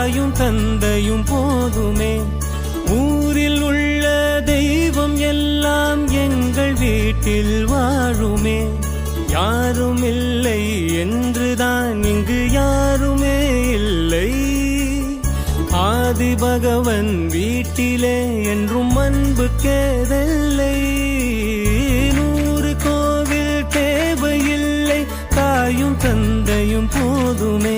தாயும் தந்தையும் போதுமே. ஊரில் உள்ள தெய்வம் எல்லாம் எங்கள் வீட்டில் வாழுமே. யாரும் இல்லை என்றுதான் இங்கு யாருமே இல்லை. ஆதி பகவன் வீட்டிலே என்றும் அன்பு கேதல்லை. 100 கோவில் தேவையில்லை, தாயும் தந்தையும் போதுமே.